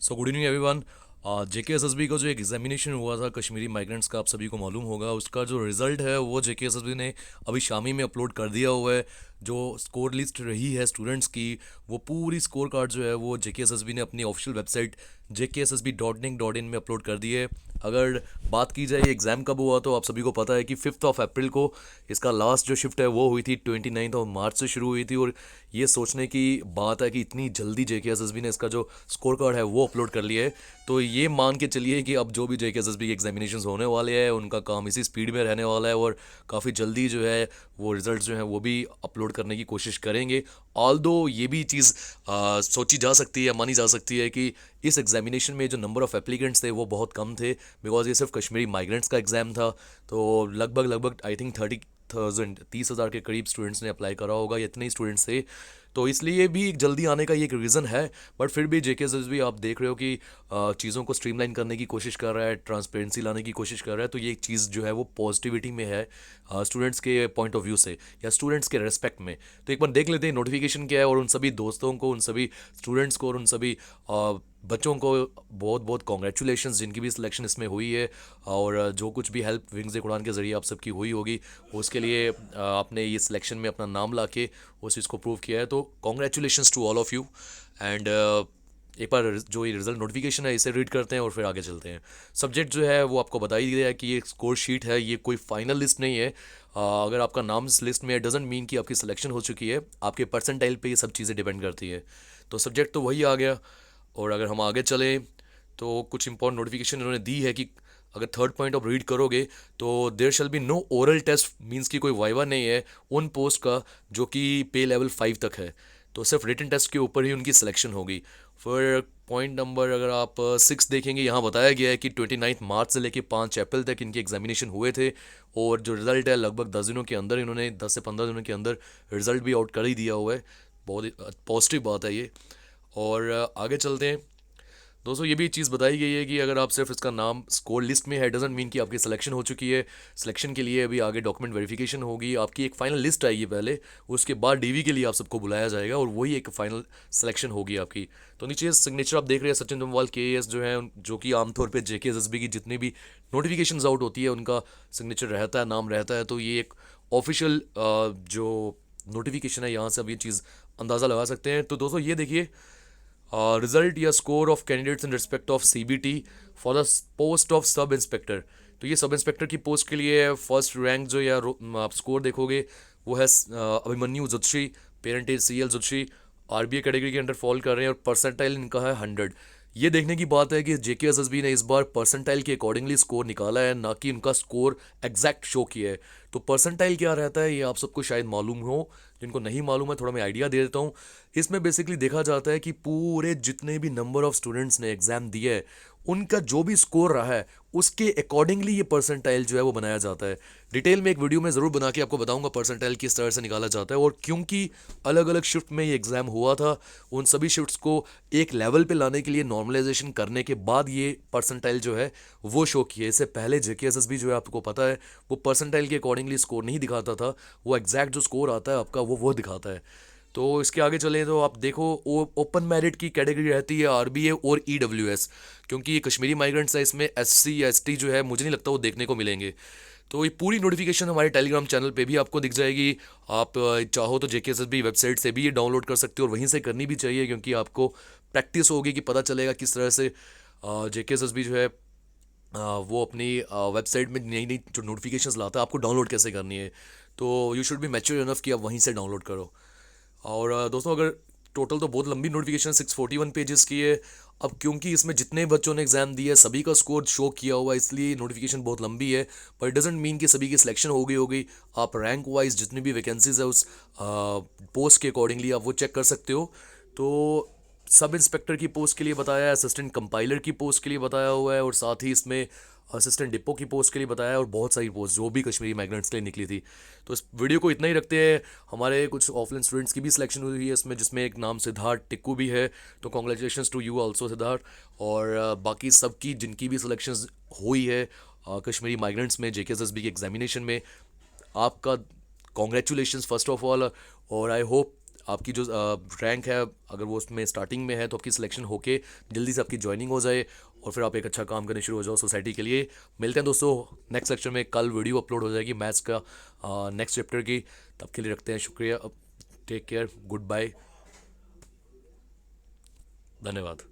So good evening everyone. JKSSB का जो एक एग्जामिनेशन हुआ था कश्मीरी माइग्रेंट्स का, आप सभी को मालूम होगा। उसका जो रिजल्ट है वो जेकेएसएसबी ने अभी शामी में अपलोड कर दिया हुआ है। जो स्कोर लिस्ट रही है स्टूडेंट्स की, वो पूरी स्कोर कार्ड जो है वो जेकेएसएसबी ने अपनी ऑफिशियल वेबसाइट jkssb.nic.in में अपलोड कर दी है। अगर बात की जाए एग्ज़ाम कब हुआ, तो आप सभी को पता है कि 5 अप्रैल को इसका लास्ट जो शिफ्ट है वो हुई थी। 29 मार्च से शुरू हुई थी। और ये सोचने की बात है कि इतनी जल्दी जेकेएसएसबी ने इसका जो स्कोर कार्ड है वो अपलोड कर लिया है। तो ये मान के चलिए कि अब जो भी जेकेएसएसबी के एग्जामिनेशन होने वाले हैं उनका काम इसी स्पीड में रहने वाला है, और काफ़ी जल्दी जो है वो रिजल्ट जो है वो भी अपलोड करने की कोशिश करेंगे। ऑल्दो ये भी चीज़ सोची जा सकती है, मानी जा सकती है कि इस एग्जामिनेशन में जो नंबर ऑफ़ एप्लीकेंट्स थे वो बहुत कम थे, बिकॉज ये सिर्फ कश्मीरी माइग्रेंट्स का एग्ज़ाम था। तो लगभग लगभग आई थिंक 30,000 के करीब स्टूडेंट्स ने अप्लाई करा होगा, या इतने ही स्टूडेंट्स थे। तो इसलिए भी जल्दी आने का ये एक रीज़न है। बट फिर भी जेकेएसएसबी आप देख रहे हो कि चीज़ों को स्ट्रीमलाइन करने की कोशिश कर रहा है, ट्रांसपेरेंसी लाने की कोशिश कर रहा है। तो ये एक चीज़ जो है वो पॉजिटिविटी में है स्टूडेंट्स के पॉइंट ऑफ व्यू से, या स्टूडेंट्स के रेस्पेक्ट में। तो एक बार देख लेते हैं नोटिफिकेशन क्या है, और उन सभी दोस्तों को, उन सभी स्टूडेंट्स को और उन सभी बच्चों को बहुत बहुत कॉन्ग्रेचुलेशंस जिनकी भी सिलेक्शन इसमें हुई है। और जो कुछ भी हेल्प विंग्स ए उड़ान के ज़रिए आप सबकी हुई होगी, उसके लिए आपने ये सिलेक्शन में अपना नाम ला के उस चीज़ को प्रूव किया है। तो congratulations to all of you. And एक बार जो ये रिजल्ट नोटिफिकेशन है इसे रीड करते हैं और फिर आगे चलते हैं। सब्जेक्ट जो है वो आपको बता ही दिया है कि ये स्कोर शीट है, ये कोई फाइनल लिस्ट नहीं है। अगर आपका नाम इस लिस्ट में है, डजेंट मीन कि आपकी सिलेक्शन हो चुकी है। आपके परसेंटाइल पे ये सब चीज़ें डिपेंड करती है। तो सब्जेक्ट तो वही आ गया। और अगर हम आगे चलें तो कुछ इंपॉर्टेंट नोटिफिकेशन इन्होंने दी है कि अगर थर्ड पॉइंट आप रीड करोगे तो there shall be no oral test, means कि कोई वाइवा नहीं है उन पोस्ट का जो कि पे लेवल 5 तक है। तो सिर्फ रिटन टेस्ट के ऊपर ही उनकी सिलेक्शन होगी। फिर पॉइंट नंबर अगर आप 6 देखेंगे, यहाँ बताया गया है कि 29 मार्च से लेकर 5 अप्रैल तक इनके एग्जामिनेशन हुए थे। और जो रिज़ल्ट है लगभग 10 दिनों के अंदर, इन्होंने 10 से 15 दिनों के अंदर रिज़ल्ट भी आउट कर ही दिया हुआ है। बहुत ही पॉजिटिव बात है ये। और आगे चलते हैं। दोस्तों ये भी चीज़ बताई गई है कि अगर आप सिर्फ इसका नाम स्कोर लिस्ट में है, डजेंट मीन कि आपकी सिलेक्शन हो चुकी है। सिलेक्शन के लिए अभी आगे डॉक्यूमेंट वेरिफिकेशन होगी, आपकी एक फ़ाइनल लिस्ट आएगी पहले, उसके बाद डीवी के लिए आप सबको बुलाया जाएगा और वही एक फ़ाइनल सिलेक्शन होगी आपकी। तो नीचे सिग्नेचर आप देख रहे हैं सचिन जम्वाल KAS जो है, जो कि आमतौर पर जेकेएसएसबी की जितनी भी नोटिफिकेशन आउट होती है उनका सिग्नेचर रहता है, नाम रहता है। तो ये एक ऑफिशियल जो नोटिफिकेशन है, यहाँ से आप ये चीज़ अंदाज़ा लगा सकते हैं। तो दोस्तों ये देखिए, रिजल्ट या score of candidates in respect of CBT for the post of sub inspector. तो ये सब इंस्पेक्टर की पोस्ट के लिए फर्स्ट रैंक जो या आप स्कोर देखोगे वो है Abhimanyu Zutshi, parent as CL Zutshi, RBA category के अंडर फॉल कर रहे हैं, और परसेंटाइल इनका है 100। ये देखने की बात है कि जेकेएसएसबी ने इस बार परसेंटाइल के अकॉर्डिंगली स्कोर निकाला है, ना कि उनका स्कोर एग्जैक्ट शो किया है। तो परसेंटाइल क्या रहता है ये आप सबको शायद मालूम हो, जिनको नहीं मालूम है थोड़ा मैं आइडिया दे देता हूँ। इसमें बेसिकली देखा जाता है कि पूरे जितने भी नंबर ऑफ स्टूडेंट्स ने एग्ज़ाम दिए है, उनका जो भी स्कोर रहा है उसके अकॉर्डिंगली ये परसेंटाइल जो है वो बनाया जाता है। डिटेल में एक वीडियो में ज़रूर बना के आपको बताऊंगा परसेंटाइल किस तरह से निकाला जाता है। और क्योंकि अलग अलग शिफ्ट में ये एग्ज़ाम हुआ था, उन सभी शिफ्ट्स को एक लेवल पे लाने के लिए नॉर्मलाइजेशन करने के बाद ये परसेंटाइल जो है वो शो किए। इससे पहले जेकेएसएसबी जो है आपको पता है वो परसेंटाइल के अकॉर्डिंगली स्कोर नहीं दिखाता था, वो एग्जैक्ट जो स्कोर आता है आपका वो दिखाता है। तो इसके आगे चलें तो आप देखो ओपन मेरिट की कैटेगरी रहती है RBA और EWS। क्योंकि ये कश्मीरी माइग्रेंट्स है, इसमें SC या ST जो है मुझे नहीं लगता वो देखने को मिलेंगे। तो ये पूरी नोटिफिकेशन हमारे टेलीग्राम चैनल पे भी आपको दिख जाएगी। आप चाहो तो जेकेएसएसबी वेबसाइट से भी ये डाउनलोड कर सकते हो, और वहीं से करनी भी चाहिए क्योंकि आपको प्रैक्टिस होगी कि पता चलेगा किस तरह से जेकेएसएसबी जो है वो अपनी वेबसाइट में नई नई जो नोटिफिकेशंस लाता है आपको डाउनलोड कैसे करनी है। तो you should be mature enough कि आप वहीं से डाउनलोड करो। और दोस्तों अगर टोटल तो बहुत लंबी नोटिफिकेशन 641 पेजेस की है। अब क्योंकि इसमें जितने बच्चों ने एग्जाम दिया है सभी का स्कोर शो किया हुआ है, इसलिए नोटिफिकेशन बहुत लंबी है। पर इट डजेंट मीन कि सभी की सिलेक्शन हो गई होगी। आप रैंक वाइज जितनी भी वैकेंसीज है उस पोस्ट के अकॉर्डिंगली आप वो चेक कर सकते हो। तो सब इंस्पेक्टर की पोस्ट के लिए बताया है, असिस्टेंट कंपाइलर की पोस्ट के लिए बताया हुआ है, और साथ ही इसमें असिस्टेंट डिपो की पोस्ट के लिए बताया है, और बहुत सारी पोस्ट जो भी कश्मीरी माइग्रेंट्स के लिए निकली थी। तो इस वीडियो को इतना ही रखते हैं। हमारे कुछ ऑफलाइन स्टूडेंट्स की भी सिलेक्शन हुई है इसमें, जिसमें एक नाम सिद्धार्थ टिक्कू भी है। तो congratulations to you also Siddharth. और बाकी सबकी जिनकी भी सिलेक्शन हुई है कश्मीरी माइग्रेंट्स में जेकेएसएसबी के एग्जामिनेशन में, आपका कॉन्ग्रेचुलेशंस फर्स्ट ऑफ ऑल। और आई होप आपकी जो रैंक है अगर वो उसमें स्टार्टिंग में है तो आपकी सिलेक्शन होके जल्दी से आपकी ज्वाइनिंग हो जाए और फिर आप एक अच्छा काम करने शुरू हो जाओ सोसाइटी के लिए। मिलते हैं दोस्तों नेक्स्ट लेक्चर में। कल वीडियो अपलोड हो जाएगी मैथ्स का नेक्स्ट चैप्टर की। तब के लिए रखते हैं, शुक्रिया, टेक केयर, गुड बाय, धन्यवाद।